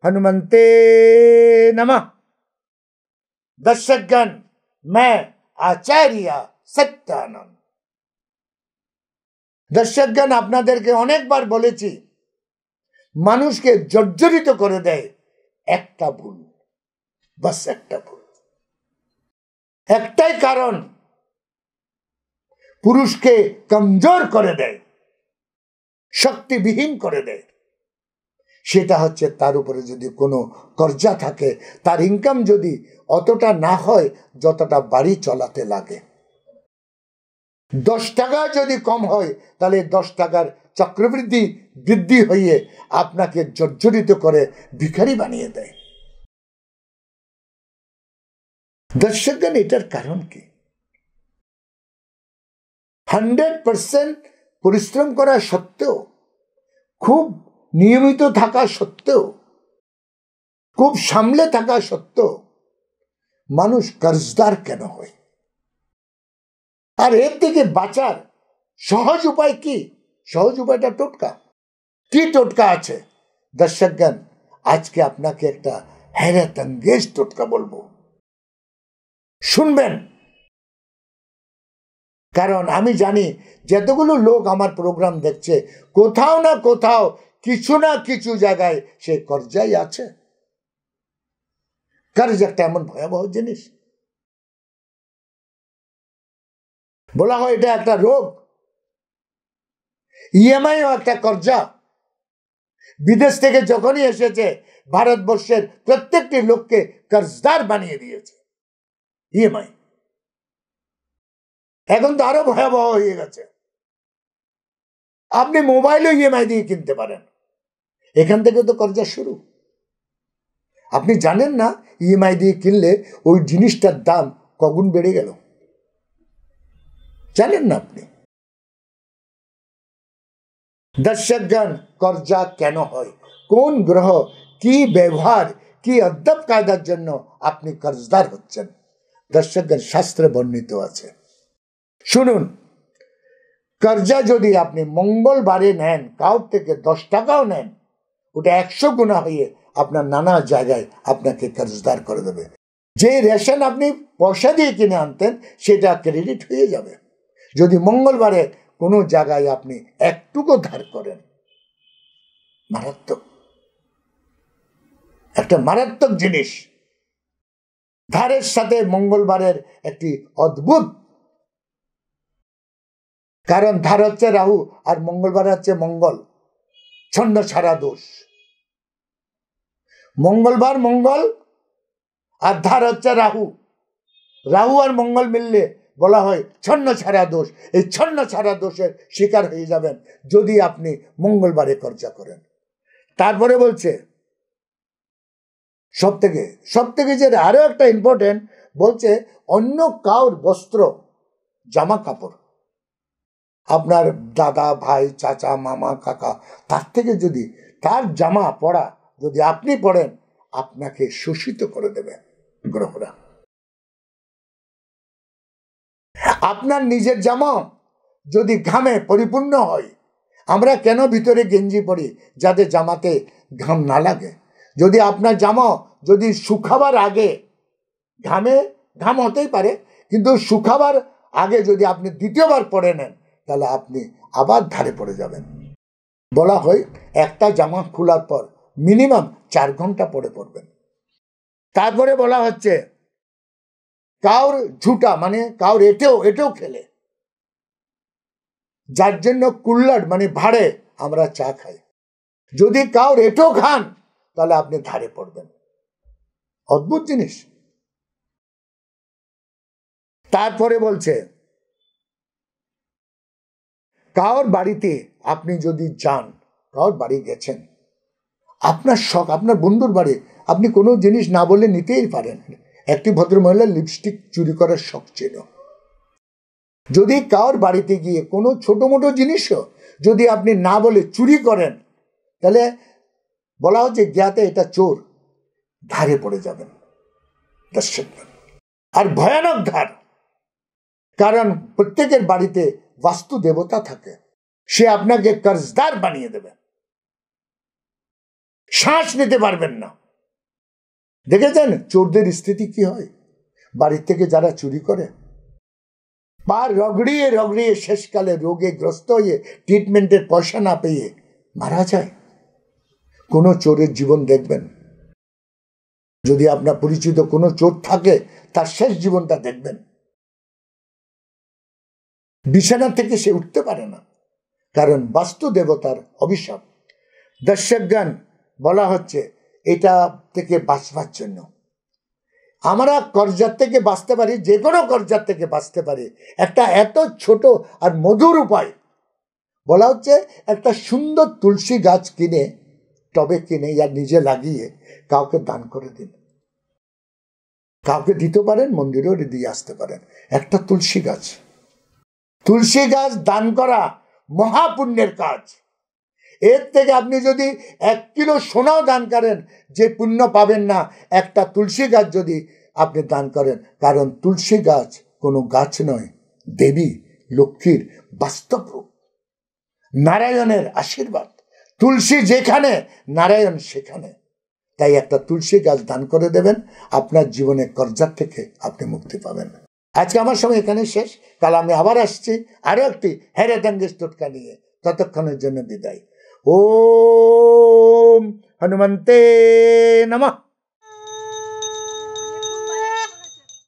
हनुमंते नमः। दर्शकगण, मैं आचार्य सत्यानंद। दर्शकगण, আপনাদেরকে অনেকবার বলেছি, মানুষকে জর্জরিত করে দেয় একটা ভুল, বাস একটা ভুল। একটাই কারণ, পুরুষকে কমজোর করে দেয়, শক্তিবিহীন করে দেয়। সেটা হচ্ছে তার উপরে যদি কোনো কর্জা থাকে, তার ইনকাম যদি অতটা না হয় যতটা বাড়ি চলাতে লাগে। 10 টাকা যদি কম হয়, তাহলে 10 টাকার চক্রবৃদ্ধি বৃদ্ধি হয়ে আপনাকে জর্জরিত করে ভিখারি বানিয়ে দেয়। দর্শকগণ, এটার কারণ কি? 100% পরিশ্রম করা সত্ত্বেও, খুব নিয়মিত থাকা সত্ত্বেও, খুব সামলে থাকা সত্ত্বেও মানুষ কর্জদার কেন হয়? আর এর থেকে বাঁচার সহজ উপায় কি? সহজ উপায়টা টোটকা। কি টোটকা আছে? দর্শকগণ, আজকে আপনাকে একটা हैरत अंगेज টোটকা বলবো, শুনবেন। কারণ আমি জানি যতগুলো লোক আমার প্রোগ্রাম দেখছে, কোথাও না কোথাও কিছু না কিছু জায়গায় সে কর্জাই আছে। কর্জ একটা এমন ভয়াবহ জিনিস, বলা হয় এটা একটা রোগ। ইএমআইও একটা কর্জা। বিদেশ থেকে যখনই এসেছে, ভারতবর্ষের প্রত্যেকটি লোককে কর্জদার বানিয়ে দিয়েছে ইএমআই। এখন তো আরো ভয়াবহ হয়ে গেছে। আপনি মোবাইলও ইএমআই দিয়ে কিনতে পারেন। এখান থেকে তো কর্জা শুরু। আপনি জানেন না, ইএমআই দিয়ে কিনলে ওই জিনিসটার দাম কগুণ বেড়ে গেল? জানেন না আপনি? দর্শকগণ, কর্জা কেন হয়? কোন গ্রহ, কি ব্যবহার, কি অদ্ভুত কায়দার জন্য আপনি কর্জদার হচ্ছেন? দর্শকগণ, শাস্ত্রে বর্ণিত আছে, শুনুন। কর্জা যদি আপনি মঙ্গলবারে নেন, কাউর থেকে 10 টাকাও নেন, ওটা 100 গুণা হয়ে আপনার নানা জায়গায় আপনাকে কর্জদার করে দেবে। যে রেশন আপনি পয়সা দিয়ে কিনে আনতেন, সেটা ক্রেডিট হয়ে যাবে যদি মঙ্গলবারে কোনো জায়গায় আপনি একটুকু ধার করেন। মারাত্মক, একটা মারাত্মক জিনিস। ধারের সাথে মঙ্গলবারের একটি অদ্ভুত, কারণ ধার হচ্ছে রাহু আর মঙ্গলবার হচ্ছে মঙ্গল, ছন্ন ছাড়া দোষ। মঙ্গলবার মঙ্গল আর ধার হচ্ছে রাহু। রাহু আর মঙ্গল মিললে বলা হয় ছন্ন ছাড়া দোষ। এই ছন্ন ছাড়া দোষের শিকার হয়ে যাবেন যদি আপনি মঙ্গলবারে কর্জা করেন। তারপরে বলছে সব থেকে যে আরো একটা ইম্পর্টেন্ট, বলছে অন্য কাউর বস্ত্র, জামা কাপড়, আপনার দাদা, ভাই, চাচা, মামা, কাকা, তার থেকে যদি তার জামা পরা যদি আপনি পড়েন, আপনাকে শোষিত করে দেবে গ্রহরা। আপনার নিজের জামা যদি ঘামে পরিপূর্ণ হয়, আমরা কেন ভিতরে গেঞ্জি পরি? যাতে জামাতে ঘাম না লাগে। যদি আপনার জামা যদি শুকাবার আগে ঘামে, ঘাম হতেই পারে, কিন্তু শুকাবার আগে যদি আপনি দ্বিতীয়বার পরে নেন, তাহলে আপনি আবার ধারে পড়ে যাবেন। বলা হয় একটা জামা খোলার পর মিনিমাম 4 ঘন্টা পরে পড়বেন। তারপরে বলা হচ্ছে কাউর ঝুটা, মানে কাউর এটেও খেলে, যার জন্য কুল্লাড মানে ভাড়ে আমরা চা খাই, যদি কাউর এটেও খান, তাহলে আপনি ধারে পড়বেন। অদ্ভুত জিনিস। তারপরে বলছে কাউর বাড়িতে আপনি যদি যান, কাউর বাড়ি গেছেন, আপনার শখ, আপনার বন্ধুর বাড়ি, আপনি কোনো জিনিস না বলে নিতেই পারেন। একটি ভদ্রমহিলার লিপস্টিক চুরি করার শখ ছিল। যদি কাউর বাড়িতে গিয়ে কোনো ছোট মোটো জিনিসও যদি আপনি না বলে চুরি করেন, তাহলে বলা হচ্ছে জ্ঞাতে এটা চোর, ধারে পড়ে যাবেন। আর ভয়ানক ধার, কারণ প্রত্যেকের বাড়িতে বাস্তু দেবতা থাকে, সে আপনাকে কর্জদার বানিয়ে দেবে। শ্বাস নিতে পারবেন না। দেখেছেন চোরদের স্থিতি কি হয়? বাড়ির থেকে যারা চুরি করে পা রগড়িয়ে রগড়িয়ে শেষকালে রোগে গ্রস্ত হয়ে ট্রিটমেন্টের পয়সা না পেয়ে মারা যায়। কোনো চোরের জীবন দেখবেন, যদি আপনার পরিচিত কোনো চোর থাকে তার শেষ জীবনটা দেখবেন, বিছানা থেকে সে উঠতে পারে না, কারণ বাস্তু দেবতার অভিশাপ। দর্শকগণ, বলা হচ্ছে এটা থেকে বাঁচবার জন্য আমরা কর্জার থেকে বাঁচতে পারি, যে কোনো কর্জার থেকে বাঁচতে পারি একটা এত ছোট আর মধুর উপায়। বলা হচ্ছে একটা সুন্দর তুলসী গাছ কিনে, টবে কিনে ইয়া নিজে লাগিয়ে কাউকে দান করে দিন। কাউকে দিতে পারেন, মন্দিরেও দিয়ে আসতে পারেন। একটা তুলসী গাছ, তুলসী গাছ দান করা মহাপুণ্যের কাজ। এর থেকে আপনি যদি 1 কিলো সোনাও দান করেন, যে পুণ্য পাবেন না একটা তুলসী গাছ যদি আপনি দান করেন। কারণ তুলসী গাছ কোনো গাছ নয়, দেবী লক্ষ্মীর বাস্তব রূপ, নারায়ণের আশীর্বাদ। তুলসী যেখানে, নারায়ণ সেখানে। তাই একটা তুলসী গাছ দান করে দেবেন, আপনার জীবনে কর্জার থেকে আপনি মুক্তি পাবেন। আজকে আমার সময় এখানে শেষ। কাল আমি আবার আসছি আরো একটি হেরেদাঙ্গেশ টোটকা নিয়ে। ততক্ষণের জন্য বিদায়। ওম হনুমন্তে নমঃ।